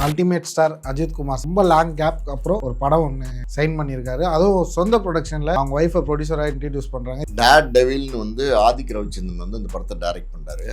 Ultimate star Ajith Kumar ரொம்ப long gap அப்புறம் ஒரு படம் ஒன்று சைன் பண்ணியிருக்காரு. அதுவும் சொந்த ப்ரொடக்ஷனில் அவங்க ஒய்ஃபை ப்ரொடியூசராக இன்ட்ரடியூஸ் பண்ணுறாங்க. டேட் டெவில்னு ஆதிக் ரவிச்சந்திரன் இந்த படத்தை டைரக்ட் பண்ணுறாரு.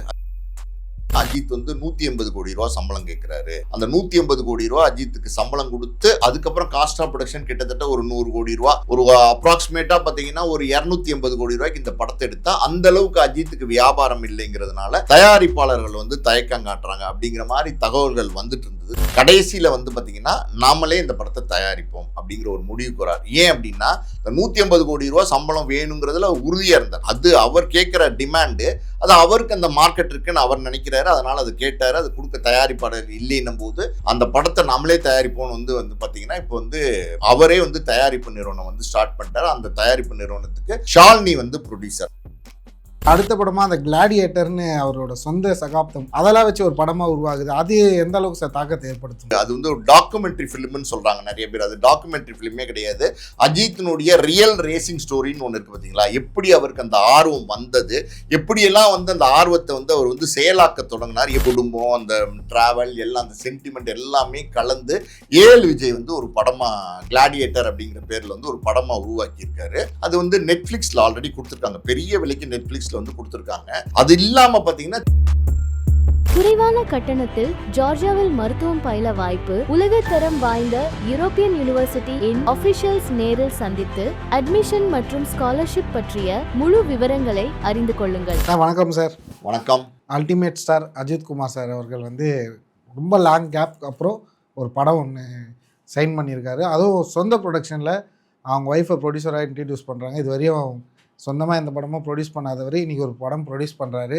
அஜித் 180 கோடி ரூபா சம்பளம் கேட்கிறாரு. அந்த 180 கோடி ரூபா அஜித்துக்கு சம்பளம் கொடுத்து அதுக்கப்புறம் காஸ்ட் ஆஃப் ப்ரொடக்ஷன் கிட்டத்தட்ட ஒரு 100 கோடி ரூபா, ஒரு அப்ராக்சிமேட்டா பாத்தீங்கன்னா ஒரு 280 கோடி ரூபாய்க்கு இந்த படத்தை எடுத்தா அந்த அளவுக்கு அஜித்துக்கு வியாபாரம் இல்லைங்கிறதுனால தயாரிப்பாளர்கள் தயக்கம் காட்டுறாங்க அப்படிங்கிற மாதிரி தகவல்கள் வந்துட்டு இருந்தது. கடைசியில பாத்தீங்கன்னா நாமளே இந்த படத்தை தயாரிப்போம் அப்படிங்கிற ஒரு முடிவுக்கு வரார். ஏன் அப்படின்னா 180 கோடி ரூபா சம்பளம் வேணுங்கிறதுல உறுதியா இருந்தார். அது அவர் கேட்கிற டிமாண்டு, அது அவருக்கு அந்த மார்க்கெட் இருக்குன்னு அவர் நினைக்கிறாரு. அதனால அது கேட்டாரு. அது கொடுக்க தயாரிப்பாளர் இல்லைன்னும் போது அந்த படத்தை நம்மளே தயாரிப்போம்னு பாத்தீங்கன்னா இப்போ அவரே தயாரிப்பு நிறுவனம் ஸ்டார்ட் பண்ணிட்டாரு. அந்த தயாரிப்பு நிறுவனத்துக்கு ஷாலினி ப்ரொடியூசர். அடுத்த படமாக அந்த கிளாடியேட்டர்னு அவரோட சொந்த சகாப்தம் அதெல்லாம் வச்சு ஒரு படமாக உருவாகுது. அது எந்த அளவுக்கு சார் தாக்கத்தை ஏற்படுத்தும்? அது ஒரு டாக்குமெண்ட்ரி ஃபிலிம்னு சொல்றாங்க நிறைய பேர். அது டாக்குமெண்ட்ரி ஃபிலிமே கிடையாது. அஜித்தினுடைய ரியல் ரேசிங் ஸ்டோரின்னு ஒன்று இருக்கு பார்த்தீங்களா, எப்படி அவருக்கு அந்த ஆர்வம் வந்தது, எப்படியெல்லாம் அந்த ஆர்வத்தை அவர் செயலாக்க தொடங்கினார், குடும்பம், அந்த டிராவல் எல்லாம், அந்த சென்டிமெண்ட் எல்லாமே கலந்து ஏஎல் விஜய் ஒரு படமா கிளாடியேட்டர் அப்படிங்கிற பேர்ல ஒரு படமா உருவாக்கி இருக்காரு. அது நெட்ஃபிளிக்ஸ்ல ஆல்ரெடி கொடுத்துருக்காங்க. பெரிய விலைக்கு நெட்ஃபிளிக்ஸ்ல கொடுத்திருக்காங்க. அது இல்லாம பாத்தீங்கன்னா குறைவான கட்டணத்தில் ஜார்ஜியாவில் மருத்துவம் பயில வாய்ப்பு. உலகத்தரம் வாய்ந்த யூரோப்பியன் யூனிவர்சிட்டி இன் ஆபிஷியல்ஸ் நேரில் சந்தித்து அட்மிஷன் மற்றும் ஸ்காலர்ஷிப் பற்றிய முழு விவரங்களை அறிந்து கொள்ளுங்கள். வணக்கம் சார். வணக்கம். Ultimate star Ajith Kumar sir அவர்கள் ரொம்ப லாங் கேப் அப்புறம் ஒரு படம் ஒன்று சைன் பண்ணியிருக்காரு. அதுவும் சொந்த ப்ரொடக்ஷனில் அவங்க ஒய்ஃபை ப்ரொடியூசராக இன்ட்ரடியூஸ் பண்ணுறாங்க. இது வரையும் சொந்தமாக இந்த படமும் ப்ரொடியூஸ் பண்ணாதவர் இன்றைக்கி ஒரு படம் ப்ரொடியூஸ் பண்ணுறாரு.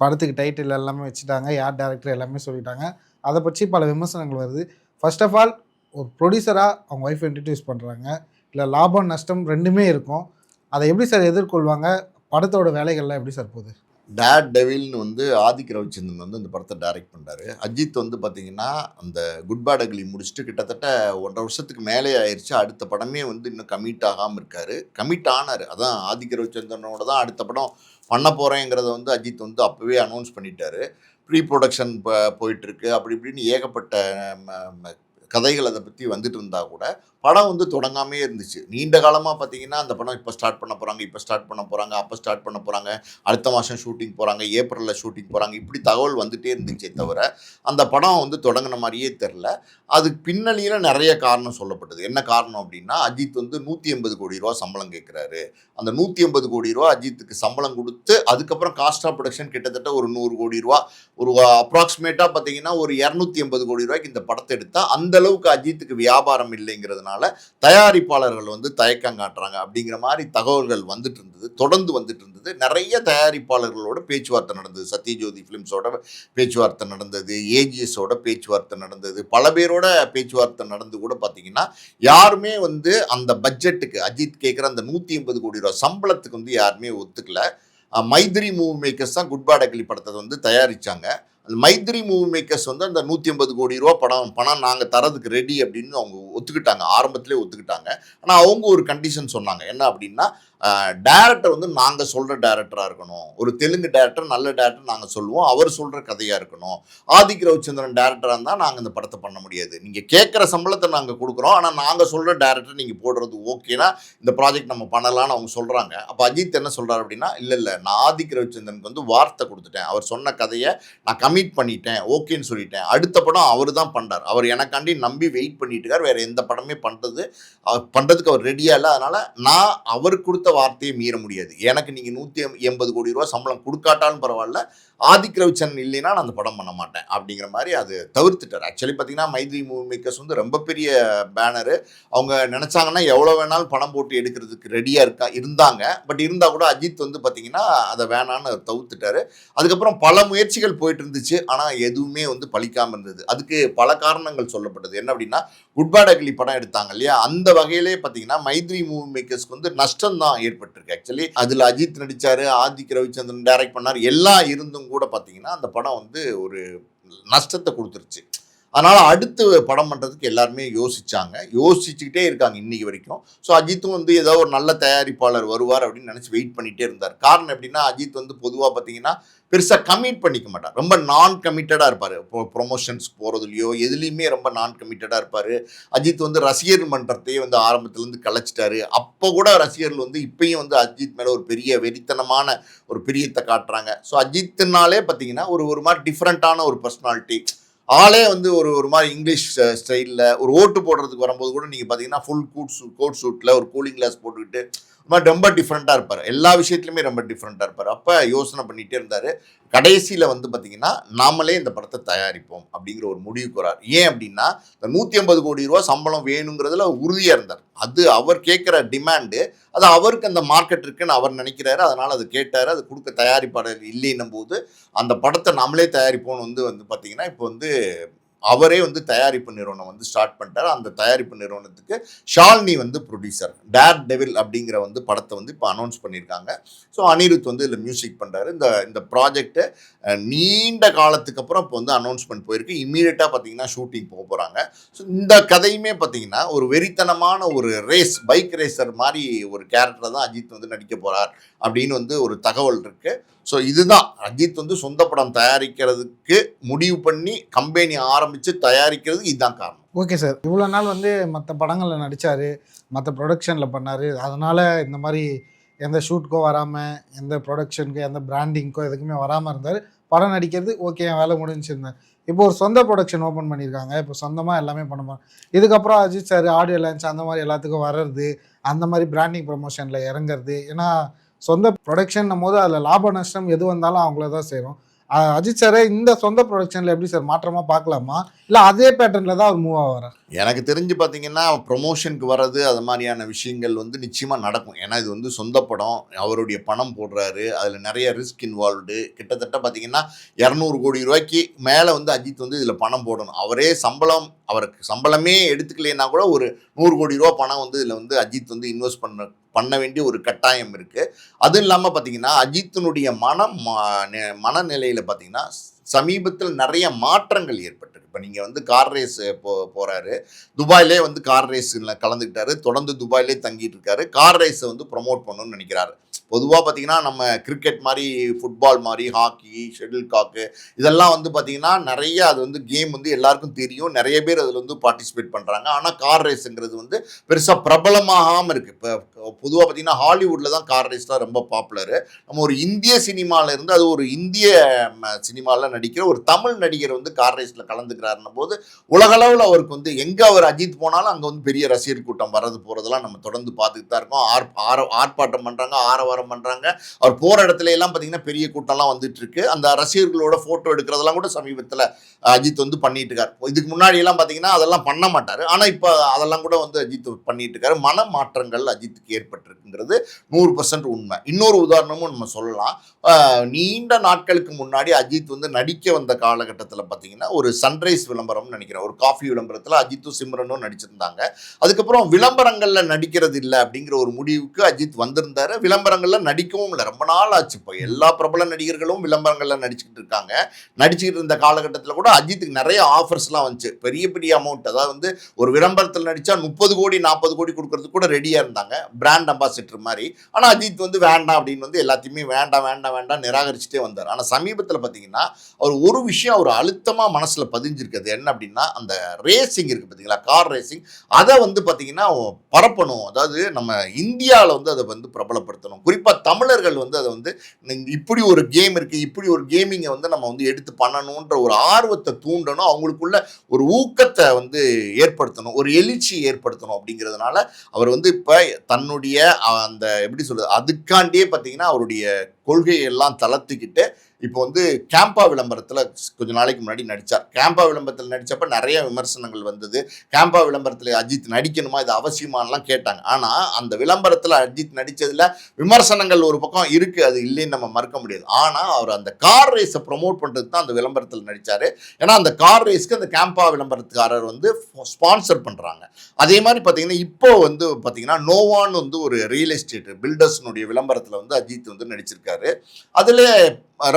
படத்துக்கு டைட்டில் எல்லாமே வச்சுட்டாங்க, யார் டேரக்டர் எல்லாமே சொல்லிட்டாங்க. அதை பற்றி பல விமர்சனங்கள் வருது. ஃபர்ஸ்ட் ஆஃப் ஆல், ஒரு ப்ரொடியூசராக அவங்க ஒய்ஃபை இன்ட்ரடியூஸ் பண்ணுறாங்க, இல்லை லாபம் நஷ்டம் ரெண்டுமே இருக்கும். அதை எப்படி சார் எதிர்கொள்வாங்க? படத்தோட வேலைகள்லாம் எப்படி சார் போகுது? டேட் டெவில்னு ஆதிக் ரவிச்சந்திரன் இந்த படத்தை டைரக்ட் பண்ணுறாரு. அஜித் பார்த்தீங்கன்னா அந்த குட் பேட் அக்லி முடிச்சுட்டு கிட்டத்தட்ட 1.5 வருஷத்துக்கு மேலே ஆயிடுச்சு. அடுத்த படமே இன்னும் கமிட் ஆகாமல் இருக்காரு. கமிட் ஆனார். அதான் ஆதிக் ரவிச்சந்திரனோட தான் அடுத்த படம் பண்ண போகிறேங்கிறத அஜித் அப்போவே அனௌன்ஸ் பண்ணிட்டாரு. ப்ரீ ப்ரொடக்ஷன் போயிட்டுருக்கு, அப்படி இப்படின்னு ஏகப்பட்ட கதைகள் அதை பற்றி வந்துட்டு இருந்தால் கூட படம் தொடங்காமே இருந்துச்சு. நீண்ட காலமாக பார்த்தீங்கன்னா அந்த படம் இப்போ ஸ்டார்ட் பண்ண போகிறாங்க, அப்போ ஸ்டார்ட் பண்ண போகிறாங்க, அடுத்த மாதம் ஷூட்டிங் போகிறாங்க, ஏப்ரலில் ஷூட்டிங் போகிறாங்க, இப்படி தகவல் வந்துகிட்டே இருந்துச்சே தவிர அந்த படம் தொடங்கின மாதிரியே தெரில. அதுக்கு பின்னணியில் நிறைய காரணம் சொல்லப்பட்டது. என்ன காரணம் அப்படின்னா, அஜித் 180 கோடி ரூபா சம்பளம் கேட்குறாரு. அந்த 180 கோடி ரூபா அஜித்துக்கு சம்பளம் கொடுத்து அதுக்கப்புறம் காஸ்ட் ஆஃப் ப்ரொடக்ஷன் கிட்டத்தட்ட ஒரு 100 கோடி ரூபா, ஒரு அப்ராக்சிமேட்டாக பார்த்தீங்கன்னா ஒரு 280 கோடி ரூபாய்க்கு இந்த படத்தை எடுத்தால் அந்த அளவுக்கு அஜித்துக்கு வியாபாரம் இல்லைங்கிறதுனால தயாரிப்பாளர்கள் தயக்கம் காட்டுறாங்க அப்படிங்கிற மாதிரி தகவல்கள் வந்துட்டு இருந்தது, தொடர்ந்து வந்துட்டு இருந்தது. நிறைய தயாரிப்பாளர்களோட பேச்சுவார்த்தை நடந்தது. சத்யஜோதி ஃபிலிம்ஸோட பேச்சுவார்த்தை நடந்தது, ஏஜிஎஸோட பேச்சுவார்த்தை நடந்தது, பல பேரோட பேச்சுவார்த்தை நடந்து கூட பார்த்தீங்கன்னா யாருமே அந்த பட்ஜெட்டுக்கு அஜித் கேட்குற அந்த 180 கோடி ரூபா சம்பளத்துக்கு யாருமே ஒத்துக்கல. மைத்ரி மூவி மேக்கர்ஸ் தான் குட் பேட் அக்லி படத்தை தயாரிச்சாங்க. அந்த மைத்ரி மூவி மேக்கர்ஸ் அந்த 180 கோடி ரூபா பணம் நாங்கள் தரதுக்கு ரெடி அப்படின்னு அவங்க ஒத்துக்கிட்டாங்க. ஆரம்பத்திலே ஒத்துக்கிட்டாங்க. ஆனால் அவங்க ஒரு கண்டிஷன் சொன்னாங்க. என்ன அப்படின்னா, டேரக்டர் நாங்கள் சொல்கிற டேரக்டராக இருக்கணும். ஒரு தெலுங்கு டேரக்டர், நல்ல டேரக்டர் நாங்கள் சொல்லுவோம், அவர் சொல்கிற கதையாக இருக்கணும். ஆதிக் ரவிச்சந்திரன் டேரக்டராக இருந்தால் நாங்கள் இந்த படத்தை பண்ண முடியாது. நீங்கள் கேட்குற சம்பளத்தை நாங்கள் கொடுக்குறோம், ஆனால் நாங்கள் சொல்கிற டேரக்டர் நீங்கள் போடுறது ஓகேனா இந்த ப்ராஜெக்ட் நம்ம பண்ணலான்னு அவங்க சொல்கிறாங்க. அப்போ அஜித் என்ன சொல்கிறார் அப்படின்னா, இல்லை நான் ஆதிக் ரவிச்சந்திரனுக்கு வார்த்தை கொடுத்துட்டேன், அவர் சொன்ன கதையை நான் கமிட் பண்ணிட்டேன், ஓகேன்னு சொல்லிட்டேன். அடுத்த படம் அவர் தான் பண்ணுறார். அவர் எனக்காண்டி நம்பி வெயிட் பண்ணிட்டு இருக்கார். வேறு எந்த படமே பண்ணுறதுக்கு அவர் ரெடியாக இல்லை. அதனால் நான் அவர் கொடுத்த வார்த்தையை மீற முடியாது. எனக்கு நீங்க 180 கோடி ரூபாய் சம்பளம் கொடுக்காட்டாலும் பரவாயில்ல, ஆதிக் ரவிச்சந்திரன் இல்லைன்னா நான் அந்த படம் பண்ண மாட்டேன் அப்படிங்கிற மாதிரி அது தவிர்த்துட்டார். ஆக்சுவலி பார்த்தீங்கன்னா மைத்ரி மூவி மேக்கர்ஸ் ரொம்ப பெரிய பேனரு. அவங்க நினைச்சாங்கன்னா எவ்வளோ வேணாலும் பணம் போட்டு எடுக்கிறதுக்கு ரெடியாக இருந்தாங்க. பட் இருந்தால் கூட அஜித் பார்த்தீங்கன்னா அதை வேணான்னு தவிர்த்துட்டாரு. அதுக்கப்புறம் பல முயற்சிகள் போயிட்டு இருந்துச்சு, ஆனால் எதுவுமே பலிக்காமல் இருந்தது. அதுக்கு பல காரணங்கள் சொல்லப்பட்டது. என்ன அப்படின்னா, குட் பேட் அக்லி படம் எடுத்தாங்க இல்லையா, அந்த வகையிலே பார்த்தீங்கன்னா மைத்ரி மூவி மேக்கர்ஸ்க்கு நஷ்டம் தான் ஏற்பட்டிருக்கு. ஆக்சுவலி அதில் அஜித் நடித்தார், ஆதிக் ரவிச்சந்திரன் டைரக்ட் பண்ணார், எல்லாம் இருந்தும் கூட பார்த்தீங்கன்னா அந்த படம் ஒரு நஷ்டத்தை கொடுத்துருச்சு. அதனால் அடுத்து படம் பண்ணுறதுக்கு எல்லாருமே யோசிச்சுக்கிட்டே இருக்காங்க இன்னைக்கு வரைக்கும். ஸோ அஜித்தும் வந்து ஏதோ ஒரு நல்ல தயாரிப்பாளர் வருவார் அப்படின்னு நினச்சி வெயிட் பண்ணிகிட்டே இருந்தார். காரணம் எப்படின்னா, அஜித் வந்து பொதுவாக பார்த்தீங்கன்னா பெருசாக கமிட் பண்ணிக்க மாட்டார். ரொம்ப நான் கமிட்டடாக இருப்பார். இப்போ ப்ரொமோஷன்ஸ் போகிறதுலையோ எதுலேயுமே ரொம்ப நான் கமிட்டடாக இருப்பார். அஜித் வந்து ரசிகர் மன்றத்தையே வந்து ஆரம்பத்துலேருந்து கலைச்சிட்டாரு. அப்போ கூட ரசிகர்கள் வந்து இப்பயும் வந்து அஜித் மேலே ஒரு பெரிய வெறித்தனமான ஒரு பிரியத்தை காட்டுறாங்க. ஸோ அஜித்னாலே பார்த்தீங்கன்னா ஒரு மாதிரி டிஃப்ரெண்ட்டான ஒரு பர்சனாலிட்டி. ஆளே வந்து ஒரு மாதிரி இங்கிலீஷ் ஸ்டைலில் ஒரு ஓட்டு போடுறதுக்கு வரும்போது கூட நீங்கள் பார்த்தீங்கன்னா ஃபுல் கோட் சூட்டில் ஒரு கூலிங் கிளாஸ் போட்டுக்கிட்டு ரொம்ப டிஃப்ரெண்ட்டாக இருப்பார். எல்லா விஷயத்துலையுமே ரொம்ப டிஃப்ரெண்ட்டாக இருப்பார். அப்போ யோசனை பண்ணிகிட்டே இருந்தார். கடைசியில் வந்து பார்த்திங்கன்னா நாமளே இந்த படத்தை தயாரிப்போம் அப்படிங்கிற ஒரு முடிவுக்கு வரார். ஏன் அப்படின்னா, இந்த 150 கோடி ரூபா சம்பளம் வேணுங்கிறதுல உறுதியாக இருந்தார். அது அவர் கேட்குற டிமாண்டு, அது அவருக்கு அந்த மார்க்கெட் இருக்குன்னு அவர் நினைக்கிறாரு. அதனால் அது கேட்டார். அது கொடுக்க தயாரிப்பாளர் இல்லைன்னும் போது அந்த படத்தை நாமளே தயாரிப்போம்னு வந்து பார்த்திங்கன்னா இப்போ வந்து அவரே வந்து தயாரிப்பு நிறுவனம் வந்து ஸ்டார்ட் பண்ணிட்டார். அந்த தயாரிப்பு நிறுவனத்துக்கு ஷாலினி வந்து ப்ரொடியூசர். டேர் டெவில் அப்படிங்கிற வந்து படத்தை வந்து இப்போ அனௌன்ஸ் பண்ணியிருக்காங்க. ஸோ அனிருத் வந்து இதில் மியூசிக் பண்ணுறாரு. இந்த ப்ராஜெக்டை நீண்ட காலத்துக்கு அப்புறம் இப்போ வந்து அனௌன்ஸ்மெண்ட் போயிருக்கு. இம்மீடியட்டாக பார்த்தீங்கன்னா ஷூட்டிங் போக போகிறாங்க. ஸோ இந்த கதையுமே பார்த்தீங்கன்னா ஒரு வெறித்தனமான ஒரு பைக் ரேசர் மாதிரி ஒரு கேரக்டரை தான் அஜித் வந்து நடிக்க போகிறார் அப்படின்னு வந்து ஒரு தகவல் இருக்குது. ஸோ இதுதான் அஜித் வந்து சொந்த படம் தயாரிக்கிறதுக்கு முடிவு பண்ணி கம்பெனி ஆரம்பித்து தயாரிக்கிறதுக்கு இதுதான் காரணம். ஓகே சார், இவ்வளோ நாள் வந்து மற்ற படங்களில் நடித்தார், மற்ற ப்ரொடக்ஷனில் பண்ணார். அதனால் இந்த மாதிரி எந்த ஷூட்டுக்கோ வராமல், எந்த ப்ரொடக்ஷனுக்கோ எந்த பிராண்டிங்க்கோ எதுக்குமே வராமல் இருந்தார். படம் நடிக்கிறது ஓகே, என் வேலை முடிஞ்சிருந்தேன். இப்போ ஒரு சொந்த ப்ரொடக்ஷன் ஓப்பன் பண்ணியிருக்காங்க. இப்போ சொந்தமாக எல்லாமே பண்ணுவாங்க. இதுக்கப்புறம் அஜித் சார் ஆடியோ லான்ச் அந்த மாதிரி எல்லாத்துக்கும் வர்றது, அந்த மாதிரி பிராண்டிங் ப்ரொமோஷனில் இறங்குறது. ஏன்னா சொந்த ப்ரொடக்ஷன் போது அதில் லாப நஷ்டம் எது வந்தாலும் அவங்கள தான் சேரும். அஜித் சாரை இந்த சொந்த ப்ரொடக்ஷனில் எப்படி சார் மாற்றமாக பார்க்கலாமா, இல்லை அதே பேட்டர்னில் தான் அவர் மூவ் ஆவாரா? எனக்கு தெரிஞ்சு பார்த்தீங்கன்னா ப்ரொமோஷனுக்கு வர்றது அது மாதிரியான விஷயங்கள் வந்து நிச்சயமாக நடக்கும். ஏன்னா இது வந்து சொந்த படம், அவருடைய பணம் போடுறாரு, அதில் நிறைய ரிஸ்க் இன்வால்வ்டு. கிட்டத்தட்ட பார்த்தீங்கன்னா 200 கோடி ரூபாய்க்கு மேலே வந்து அஜித் வந்து இதில் பணம் போடணும். அவருக்கு சம்பளமே எடுத்துக்கலைன்னா கூட ஒரு 100 கோடி ரூபா பணம் வந்து இதில் வந்து அஜித் வந்து இன்வெஸ்ட் பண்ண வேண்டிய ஒரு கட்டாயம் இருக்குது. அதுவும் இல்லாமல் பார்த்தீங்கன்னா அஜித்தினுடைய மனநிலையில் பார்த்தீங்கன்னா சமீபத்தில் நிறைய மாற்றங்கள் ஏற்பட்டிருக்கு. இப்போ நீங்கள் வந்து கார் ரேஸ் போகிறாரு, துபாயிலே வந்து கார் ரேஸில் கலந்துக்கிட்டாரு, தொடர்ந்து துபாயிலே தங்கிட்டு இருக்காரு. கார் ரேஸை வந்து ப்ரொமோட் பண்ணணும்னு நினைக்கிறாரு. பொதுவாக பார்த்தீங்கன்னா நம்ம கிரிக்கெட் மாதிரி, ஃபுட்பால் மாதிரி, ஹாக்கி, ஷெட்டில் காக்கு இதெல்லாம் வந்து பார்த்தீங்கன்னா நிறைய அது வந்து கேம் வந்து எல்லாருக்கும் தெரியும், நிறைய பேர் அதில் வந்து பார்ட்டிசிபேட் பண்ணுறாங்க. ஆனால் கார் ரேஸுங்கிறது வந்து பெருசாக பிரபலமாகாமல் இருக்குது. இப்போ பொதுவாக பார்த்தீங்கன்னா ஹாலிவுட்டில் தான் கார் ரேஸ்லாம் ரொம்ப பாப்புலரு. நம்ம ஒரு இந்திய சினிமாவில் இருந்து அது ஒரு இந்திய சினிமாவில் நடிக்கிற ஒரு தமிழ் நடிகர் வந்து கார் ரேஸில் கலந்துக்கிறாருன்னும் போது உலகளவில் அவருக்கு வந்து எங்கே அவர் அஜித் போனாலும் அங்கே வந்து பெரிய ரசிகர் கூட்டம் வர்றது போகிறதெல்லாம் நம்ம தொடர்ந்து பார்த்துட்டு தான் இருக்கோம். ஆர்ப்பாட்டம் பண்ணுறாங்க, ஆரவாரம் பண்ணுறாங்க. அவர் போகிற இடத்துல எல்லாம் பார்த்தீங்கன்னா பெரிய கூட்டம்லாம் வந்துட்டு இருக்கு. அந்த ரசிகர்களோட ஃபோட்டோ எடுக்கிறதெல்லாம் கூட சமீபத்தில் அஜித் வந்து பண்ணிட்டு இருக்காரு. இதுக்கு முன்னாடி எல்லாம் பார்த்தீங்கன்னா அதெல்லாம் பண்ண மாட்டார். ஆனால் இப்போ அதெல்லாம் கூட வந்து அஜித் பண்ணிட்டு இருக்காரு. மன மாற்றங்கள் அஜித்துக்கு ஏற்பட்டிருக்குங்கிறது 100% உண்மை. இன்னொரு உதாரணமும் நம்ம சொல்லலாம். நீண்ட நாட்களுக்கு முன்னாடி அஜித் வந்து நடிக்க வந்த காலகட்டத்தில் பார்த்தீங்கன்னா ஒரு சன்ரைஸ் விளம்பரம்னு நினைக்கிறேன், ஒரு காஃபி விளம்பரத்தில் அஜித்தும் சிம்ரனும் நடிச்சிருந்தாங்க. அதுக்கப்புறம் விளம்பரங்களில் நடிக்கிறது இல்லை அப்படிங்கிற ஒரு முடிவுக்கு அஜித் வந்திருந்தாரு. விளம்பரங்களில் நடிக்கவும் இல்லை, ரொம்ப நாள் ஆச்சு. இப்போ எல்லா பிரபல நடிகர்களும் விளம்பரங்களில் நடிச்சுக்கிட்டு இருக்காங்க. நடிச்சுக்கிட்டு இருந்த காலகட்டத்தில் கூட அஜித்துக்கு நிறைய ஆஃபர்ஸ்லாம் வந்துச்சு, பெரிய பெரிய அமௌண்ட். அதாவது வந்து ஒரு விளம்பரத்தில் நடித்தா 30 கோடி 40 கோடி கொடுக்கறதுக்கு கூட ரெடியாக இருந்தாங்க, பிராண்ட் அம்பாசிடர் மாதிரி. ஆனால் அஜித் வந்து வேண்டாம் அப்படின்னு வந்து எல்லாத்தையுமே வேண்டாம் வேண்டாம் வேண்டாம் நிராகரிச்சுட்டே வந்தார். ஆனால் சமீபத்தில் பார்த்தீங்கன்னா அவர் ஒரு விஷயம் அவர் அழுத்தமாக மனசில் பதிஞ்சிருக்கிறது என்ன அப்படின்னா, அந்த ரேசிங் இருக்குது பார்த்தீங்களா, கார் ரேசிங், அதை வந்து பார்த்தீங்கன்னா பரப்பணும். அதாவது நம்ம இந்தியாவில் வந்து அதை வந்து பிரபலப்படுத்தணும். குறிப்பாக தமிழர்கள் வந்து அதை வந்து இப்படி ஒரு கேம் இருக்குது, இப்படி ஒரு கேமிங்கை வந்து நம்ம வந்து எடுத்து பண்ணணுன்ற ஒரு ஆர்வத்தை தூண்டணும், அவங்களுக்குள்ள ஒரு ஊக்கத்தை வந்து ஏற்படுத்தணும், ஒரு எழுச்சி ஏற்படுத்தணும். அப்படிங்கிறதுனால அவர் வந்து இப்போ தன்னுடைய அந்த எப்படி சொல்கிறது, அதுக்காண்டியே பார்த்தீங்கன்னா அவருடைய கொள்கையெல்லாம் தளர்த்திக்கிட்டு இப்போ வந்து கேம்பா விளம்பரத்தில் கொஞ்ச நாளைக்கு முன்னாடி நடித்தார். கேம்பா விளம்பரத்தில் நடித்தப்போ நிறைய விமர்சனங்கள் வந்தது. கேம்பா விளம்பரத்தில் அஜித் நடிக்கணுமா, இது அவசியமானலாம் கேட்டாங்க. ஆனால் அந்த விளம்பரத்தில் அஜித் நடித்ததில் விமர்சனங்கள் ஒரு பக்கம் இருக்குது, அது இல்லைன்னு நம்ம மறுக்க முடியாது. ஆனால் அவர் அந்த கார் ரேஸை ப்ரொமோட் பண்ணுறது தான் அந்த விளம்பரத்தில் நடித்தார். ஏன்னா அந்த கார் ரேஸ்க்கு அந்த கேம்பா விளம்பரத்துக்காரர் வந்து ஸ்பான்சர் பண்ணுறாங்க. அதே மாதிரி பார்த்தீங்கன்னா இப்போ வந்து பார்த்தீங்கன்னா நோவான்னு வந்து ஒரு ரியல் எஸ்டேட் பில்டர்ஸ்னுடைய விளம்பரத்தில் வந்து அஜித் வந்து நடிச்சிருக்காரு. அதில்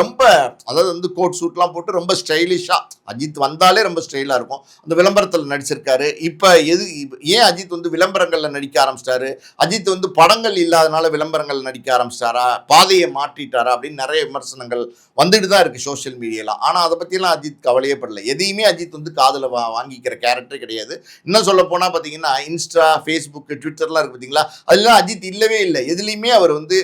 ரொம்ப அதாவது வந்து கோட் சூட்லாம் போட்டு ரொம்ப ஸ்டைலிஷாக அஜித் வந்தாலே ரொம்ப ஸ்டைலாக இருக்கும். அந்த விளம்பரத்தில் நடிச்சிருக்காரு. இப்போ ஏன் அஜித் வந்து விளம்பரங்களில் நடிக்க ஆரம்பிச்சிட்டாரு, அஜித் வந்து படங்கள் இல்லாதனால விளம்பரங்கள் நடிக்க ஆரம்பிச்சிட்டாரா, பாதையை மாற்றிட்டாரா அப்படின்னு நிறைய விமர்சனங்கள் வந்துட்டு தான் இருக்குது சோஷியல் மீடியாலாம். ஆனால் அதை பற்றியெல்லாம் அஜித் கவலையே படல. எதையுமே அஜித் வந்து காதில் வாங்கிக்கிற கேரக்டரே கிடையாது. இன்னும் சொல்ல போனால் பார்த்தீங்கன்னா இன்ஸ்டா, ஃபேஸ்புக், ட்விட்டர்லாம் இருக்குது பார்த்தீங்களா, அதெல்லாம் அஜித் இல்லவே இல்லை. எதுலேயுமே அவர் வந்து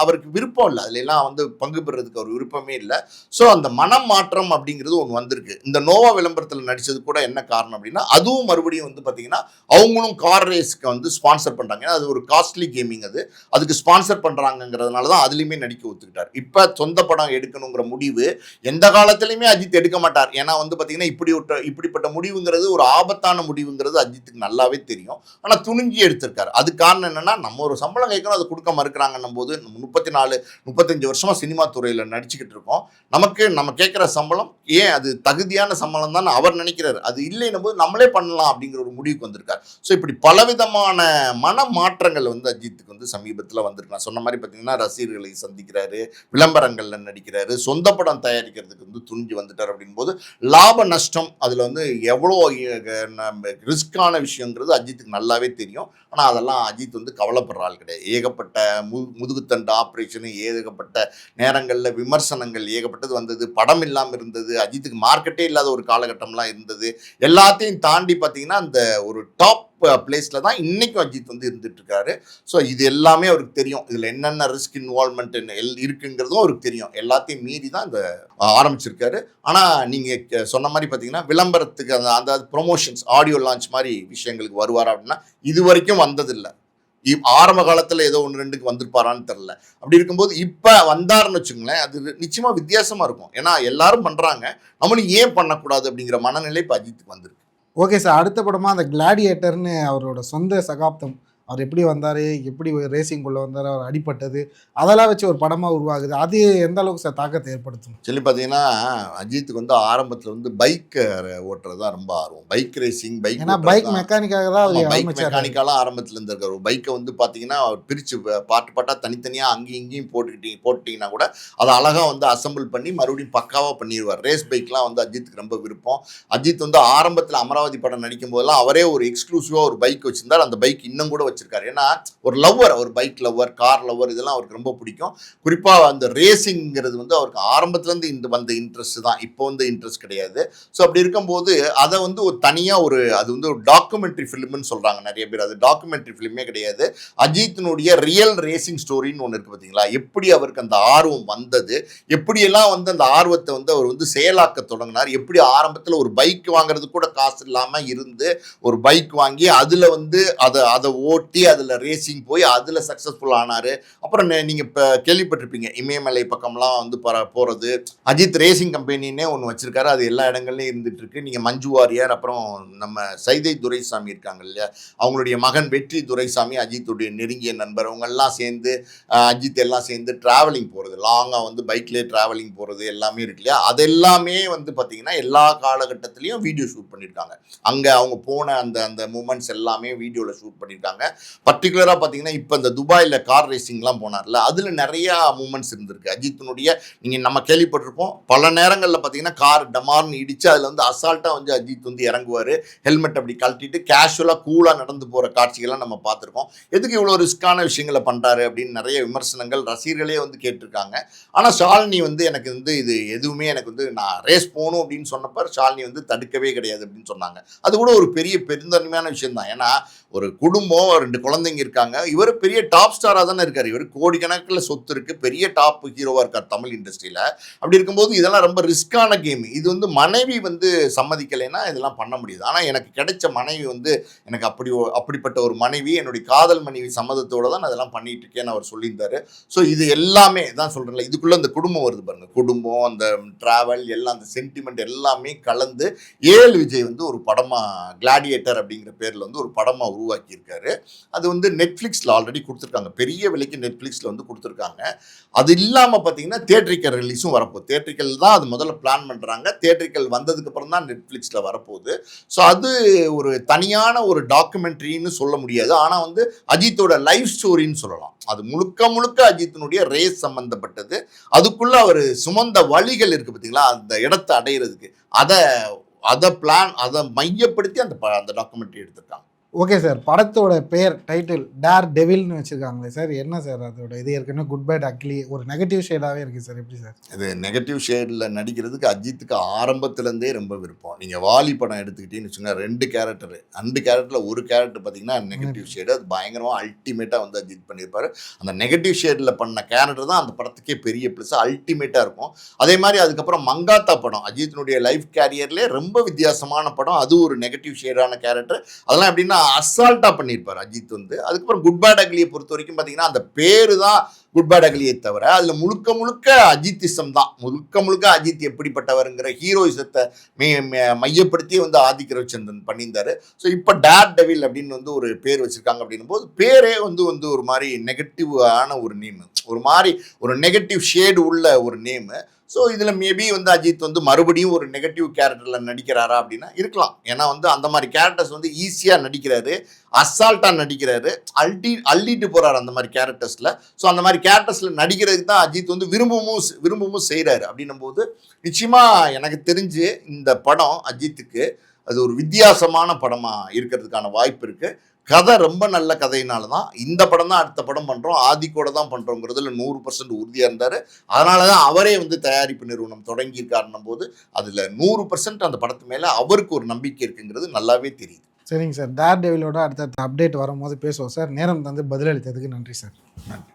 அவருக்கு விருப்பம் இல்லை. அதுலாம் வந்து பங்கு பெறதுக்கு அவர் விருப்பமே இல்லை. ஸோ அந்த மனம் மாற்றம் அப்படிங்கிறது ஒன்று வந்திருக்கு. இந்த நோவா விளம்பரத்தில் நடித்தது கூட என்ன காரணம் அப்படின்னா, அதுவும் மறுபடியும் வந்து பார்த்தீங்கன்னா அவங்களும் கார் ரேஸ்க்கு வந்து ஸ்பான்சர் பண்ணுறாங்க. ஏன்னா அது ஒரு காஸ்ட்லி கேமிங், அதுக்கு ஸ்பான்சர் பண்ணுறாங்கிறதுனால தான் அதுலேயுமே நடிக்க ஒத்துக்கிட்டார். இப்போ சொந்த படம் எடுக்கணுங்கிற முடிவு எந்த காலத்துலையுமே அஜித் எடுக்க மாட்டார். ஏன்னா வந்து பார்த்தீங்கன்னா இப்படிப்பட்ட முடிவுங்கிறது ஒரு ஆபத்தான முடிவுங்கிறது அஜித்துக்கு நல்லாவே தெரியும். ஆனால் துணிஞ்சி எடுத்திருக்காரு. அது காரணம் என்னன்னா, நம்ம ஒரு சம்பளம் கேட்கணும், அதை கொடுக்க மறுக்கிறாங்கன்னும் போது 34-35 வருஷமா சினிமா துறையில் நடிச்சுக்கிட்டு இருக்கோம். நம்ம கேட்குற சம்பளம் ஏன் அது தகுதியான சம்பளம் தான் அவர் நினைக்கிறாரு. அது இல்லைன்னும் போது நம்மளே பண்ணலாம் அப்படிங்கிற ஒரு முடிவுக்கு வந்திருக்காரு. ஸோ இப்படி பலவிதமான மன மாற்றங்கள் வந்து அஜித்துக்கு வந்து சமீபத்தில் வந்திருக்கு. நான் சொன்ன மாதிரி பார்த்தீங்கன்னா ரசிகர்களை சந்திக்கிறாரு, விளம்பரங்களில் நடிக்கிறாரு, சொந்த படம் தயாரிக்கிறதுக்கு வந்து துணிஞ்சு வந்துட்டார். அப்படின் போது லாப நஷ்டம் அதில் வந்து எவ்வளோ ரிஸ்கான விஷயங்கிறது அஜித்துக்கு நல்லாவே தெரியும். ஆனால் அதெல்லாம் அஜித் வந்து கவலைப்படுற ஆள் கிடையாது. ஏகப்பட்ட முதுகுத்தண்டு ஆப்ரேஷனு, ஏகப்பட்ட நேரங்களில் விமர்சனங்கள் ஏகப்பட்டது வந்தது. படம் இல்லாமல் இருந்தது, அஜித்துக்கு மார்க்கெட்டே இல்லாத ஒரு காலகட்டம்லாம் இருந்தது. எல்லாத்தையும் தாண்டி பார்த்தீங்கன்னா அந்த ஒரு டாப் பிளேஸில் தான் இன்றைக்கும் அஜித் வந்து இருந்துட்டு இருக்காரு. ஸோ இது எல்லாமே அவருக்கு தெரியும். இதில் என்னென்ன ரிஸ்க் இன்வால்மெண்ட் இருக்குங்கிறதும் அவருக்கு தெரியும். எல்லாத்தையும் மீறி தான் இந்த ஆரம்பிச்சிருக்காரு. ஆனால் நீங்கள் சொன்ன மாதிரி பார்த்தீங்கன்னா விளம்பரத்துக்கு அந்த ப்ரொமோஷன்ஸ், ஆடியோ லான்ச் மாதிரி விஷயங்களுக்கு வருவார் அப்படின்னா இது வரைக்கும் வந்ததில்லை. ஆரம்ப காலத்தில் ஏதோ 1-2க்கு வந்திருப்பாரான்னு தெரில. அப்படி இருக்கும்போது இப்போ வந்தாருன்னு வச்சுங்களேன், அது நிச்சயமாக வித்தியாசமாக இருக்கும். ஏன்னா எல்லாரும் பண்ணுறாங்க, நம்மளும் ஏன் பண்ணக்கூடாது அப்படிங்கிற மனநிலை இப்போ அஜித்துக்கு வந்திருக்கு. ஓகே சார், அடுத்த படமாக அந்த கிளாடியேட்டர்னு அவரோட சொந்த சகாப்தம், அவர் எப்படி வந்தார், எப்படி ரேசிங்குள்ளே வந்தார், அவர் அடிப்பட்டது, அதெல்லாம் வச்சு ஒரு படமாக உருவாகுது. அது எந்த அளவுக்கு சார் தாக்கத்தை ஏற்படுத்தும்? சொல்லி பார்த்தீங்கன்னா அஜித்துக்கு வந்து ஆரம்பத்தில் வந்து பைக் ஓட்டுறது தான் ரொம்ப ஆர்வம். பைக் ரேசிங், பைக் மெக்கானிக்காக தான் அவர் பைக் மெக்கானிக்காலாம் ஆரம்பத்தில் இருந்திருக்காரு. ஒரு பைக்கை வந்து பார்த்தீங்கன்னா அவர் பிரித்து பாட்டாக தனித்தனியாக அங்கேயும் இங்கேயும் போட்டுட்டிங்கன்னா கூட அதை அழகாக வந்து அசம்பிள் பண்ணி மறுபடியும் பக்காவாக பண்ணிடுவார். ரேஸ் பைக்லாம் வந்து அஜித்துக்கு ரொம்ப விருப்பம். அஜித் வந்து ஆரம்பத்தில் அமராவதி படம் நடிக்கும் போதெல்லாம் அவரே ஒரு எக்ஸ்க்ளூசிவாக ஒரு பைக் வச்சிருந்தார். அந்த பைக் இன்னும் கூட வச்சிருக்காரு. ஏன்னா ஒரு லவ்வர், ஒரு பைக் லவ்வர், கார் லவ்வர், இதெல்லாம் அவருக்கு ரொம்ப பிடிக்கும். குறிப்பாக அந்த ரேசிங்கிறது வந்து அவருக்கு ஆரம்பத்துலேருந்து வந்த இன்ட்ரெஸ்ட் தான், இப்போ வந்து இன்ட்ரெஸ்ட் கிடையாது. ஸோ அப்படி இருக்கும்போது அதை வந்து ஒரு தனியாக அது வந்து ஒரு டாக்குமெண்ட்ரி ஃபிலிம்னு சொல்கிறாங்க நிறைய பேர். அது டாக்குமெண்ட்ரி ஃபிலிமே கிடையாது. அஜித்தினுடைய ரியல் ரேசிங் ஸ்டோரின்னு ஒன்று இருக்குது பார்த்தீங்களா, எப்படி அவருக்கு அந்த ஆர்வம் வந்தது, எப்படியெல்லாம் வந்து அந்த ஆர்வத்தை வந்து அவர் வந்து செயலாக்க தொடங்கினார், எப்படி ஆரம்பத்தில் ஒரு பைக் வாங்குறது கூட காசு இல்லாமல் இருந்து ஒரு பைக் வாங்கி அதில் வந்து அதை ஓட்டி அதில் ரேசிங் போய் அதில் சக்ஸஸ்ஃபுல் ஆனார். அப்புறம் நீங்கள் இப்போ கேள்விப்பட்டிருப்பீங்க இமயமலை பக்கம்லாம் வந்து போகிறது. அஜித் ரேசிங் கம்பெனின்னே ஒன்று வச்சுருக்காரு. அது எல்லா இடங்கள்லையும் இருந்துகிட்ருக்கு. நீங்கள் மஞ்சு வாரியர், அப்புறம் நம்ம சைதை துரைசாமி இருக்காங்க இல்லையா, அவங்களுடைய மகன் வெற்றி துரைசாமி அஜித்துடைய நெருங்கிய நண்பர், அவங்கெல்லாம் சேர்ந்து அஜித் எல்லாம் சேர்ந்து ட்ராவலிங் போகிறது, லாங்காக வந்து பைக்லேயே ட்ராவலிங் போகிறது எல்லாமே இருக்கு இல்லையா. அது எல்லாமே வந்து பார்த்திங்கன்னா எல்லா காலகட்டத்திலையும் வீடியோ ஷூட் பண்ணியிருக்காங்க. அங்கே அவங்க போன அந்த மூமெண்ட்ஸ் எல்லாமே வீடியோவில் ஷூட் பண்ணியிருக்காங்க. பர்டிகுலராக பார்த்தீங்கன்னா இப்போ இந்த துபாயில் கார் ரேசிங்லாம் போனார்ல, அதில் நிறையா மூமெண்ட்ஸ் இருந்திருக்கு அஜித்தினுடைய. நீங்கள் நம்ம கேள்விப்பட்டிருப்போம், பல நேரங்களில் பார்த்தீங்கன்னா கார் டமார்னு இடித்து அதில் வந்து அசால்ட்டாக வந்து அஜித் வந்து இறங்குவார், ஹெல்மெட் அப்படி கழட்டிட்டு கேஷுவலாக கூலாக நடந்து போகிற காட்சிகள்லாம் நம்ம பார்த்துருக்கோம். எதுக்கு இவ்வளோ ரிஸ்க்கான விஷயங்களை பண்ணுறாரு அப்படின்னு நிறைய விமர்சனங்கள் ரசிகர்களே வந்து கேட்டிருக்காங்க. ஆனால் ஷாலினி வந்து எனக்கு வந்து இது எதுவுமே எனக்கு வந்து நான் ரேஸ் போகணும் அப்படின்னு சொன்னப்போ ஷாலினி வந்து தடுக்கவே கிடையாது அப்படின்னு சொன்னாங்க. அது கூட ஒரு பெரிய பெருந்தன்மையான விஷயம் தான். ஏன்னா ஒரு குடும்பம், 2 குழந்தைங்க இருக்காங்க, இவர் பெரிய டாப் ஸ்டாராக தானே இருக்கார், இவர் கோடிக்கணக்கில் சொத்து இருக்குது, பெரிய டாப் ஹீரோவாக இருக்கார் தமிழ் இண்டஸ்ட்ரியில். அப்படி இருக்கும்போது இதெல்லாம் ரொம்ப ரிஸ்க்கான கேம். இது வந்து மனைவி வந்து சம்மதிக்கலைன்னா இதெல்லாம் பண்ண முடியாது. ஆனால் எனக்கு கிடைச்ச மனைவி வந்து எனக்கு அப்படிப்பட்ட ஒரு மனைவி, என்னுடைய காதல் மனைவி சம்மதத்தோடு தான் நான் அதெல்லாம் பண்ணிட்டு இருக்கேன்னு அவர் சொல்லியிருந்தார். ஸோ இது எல்லாமே தான் சொல்கிறேன்ல, இதுக்குள்ளே அந்த குடும்பம் வருது பாருங்க, குடும்பம், அந்த ட்ராவல் எல்லாம், அந்த சென்டிமெண்ட் எல்லாமே கலந்து ஏஎல் விஜய் வந்து ஒரு படமாக கிளாடியேட்டர் அப்படிங்கிற பேரில் வந்து ஒரு படமாக உருவாக்கியிருக்காரு. அது வந்து நெட்ஃப்ளிக்ஸில் ஆல்ரெடி கொடுத்துருக்காங்க, பெரிய விலைக்கு நெட்ஃப்ளிக்ஸில் வந்து கொடுத்துருக்காங்க. அது இல்லாமல் பார்த்தீங்கன்னா தியேட்ரிக்கல் ரிலீஸும் வரப்போகுது. தியேட்ரிக்கல் தான் அது முதல்ல பிளான் பண்ணுறாங்க, தியேட்ரிக்கல் வந்ததுக்கப்புறம் தான் நெட்ஃப்ளிக்ஸில் வரப்போகுது. ஸோ அது ஒரு தனியான ஒரு டாக்குமெண்ட்ரின்னு சொல்ல முடியாது, ஆனால் வந்து அஜித்தோட லைஃப் ஸ்டோரின்னு சொல்லலாம். அது முழுக்க முழுக்க அஜித்தினுடைய ரேஸ் சம்பந்தப்பட்டது. அதுக்குள்ள அவர் சுமந்த வழிகள் இருக்கு பார்த்தீங்களா, அந்த இடத்தை அடையிறதுக்கு அதை மையப்படுத்தி அந்த டாக்குமெண்ட்ரி எடுத்திருக்காங்க. ஓகே சார், படத்தோட பெயர் டைட்டில் டேர் டெவில்னு வச்சுருக்காங்களே சார், என்ன சார் அதோட இது? ஏற்கனவே குட் பேட் அக்லி ஒரு நெகட்டிவ் ஷேடாகவே இருக்குது சார், எப்படி சார்? இது நெகட்டிவ் ஷேடில் நடிக்கிறதுக்கு அஜித்துக்கு ஆரம்பத்துலேருந்தே ரொம்ப விருப்பம். நீங்கள் வாலி படம் எடுத்துக்கிட்டீங்கன்னு வச்சுக்கோங்க, 2 கேரக்டரில் ஒரு கேரக்டர் பார்த்தீங்கன்னா நெகட்டிவ் ஷேடு. அது பயங்கரமாக அல்டிமேட்டாக வந்து அஜித் பண்ணியிருப்பார். அந்த நெகட்டிவ் ஷேடில் பண்ண கேரக்டர் தான் அந்த படத்துக்கே பெரிய ப்ளஸ், அல்டிமேட்டாக இருக்கும். அதே மாதிரி அதுக்கப்புறம் மங்காத்தா படம் அஜித்தினுடைய லைஃப் கேரியர்லேயே ரொம்ப வித்தியாசமான படம். அது ஒரு நெகட்டிவ் ஷேடான கேரக்டர். அதெல்லாம் எப்படின்னா அசால்ட்டா பண்ணியிருப்பார் அஜித் வந்து. அதுக்கப்புறம் குட் பேட் அக்லியை பொறுத்த வரைக்கும் பார்த்தீங்கன்னா அந்த பேரு தான் குட் பேட் அக்லியை தவிர அதில் முழுக்க முழுக்க அஜித்திசம் தான். முழுக்க அஜித் எப்படிப்பட்டவருங்கிற ஹீரோயிசத்தை மையப்படுத்தி வந்து ஆதிக் ரவிச்சந்திரன் பண்ணியிருந்தாரு. ஸோ இப்போ டேர் டெவில் அப்படின்னு வந்து ஒரு பேர் வச்சிருக்காங்க. அப்படின்னும் போது பேரே வந்து ஒரு மாதிரி நெகட்டிவான ஒரு நேம், ஒரு மாதிரி ஒரு நெகட்டிவ் ஷேடு உள்ள ஒரு நேமு. ஸோ இதில் மேபி வந்து அஜித் வந்து மறுபடியும் ஒரு நெகட்டிவ் கேரக்டரில் நடிக்கிறாரா அப்படின்னா இருக்கலாம். ஏன்னா வந்து அந்த மாதிரி கேரக்டர்ஸ் வந்து ஈஸியாக நடிக்கிறாரு, அசால்ட்டாக நடிக்கிறாரு, அள்ளிட்டு போகிறாரு அந்த மாதிரி கேரக்டர்ஸில். ஸோ அந்த மாதிரி கேரக்டர்ஸில் நடிக்கிறதுக்கு தான் அஜித் வந்து விரும்பவும் செய்கிறாரு. அப்படின்னும் போது நிச்சயமாக எனக்கு தெரிஞ்சு இந்த படம் அஜித்துக்கு அது ஒரு வித்தியாசமான படமாக இருக்கிறதுக்கான வாய்ப்பு இருக்குது. கதை ரொம்ப நல்ல கதையினால தான் இந்த படம் தான் அடுத்த படம் பண்ணுறோம், ஆதிக்கோட தான் பண்ணுறோங்கிறதுல 100% உறுதியாக இருந்தார். அதனால தான் அவரே வந்து தயாரிப்பு நிறுவனம் தொடங்கியிருக்காருன்னும் போது அதில் 100% அந்த படத்து மேலே அவருக்கு ஒரு நம்பிக்கை இருக்குங்கிறது நல்லாவே தெரியுது. சரிங்க சார், டேர் டெவிலோட அடுத்தடுத்த அப்டேட் வரும்போது பேசுவோம் சார். நேரம் தந்து பதிலளித்ததுக்கு நன்றி சார். நன்றி.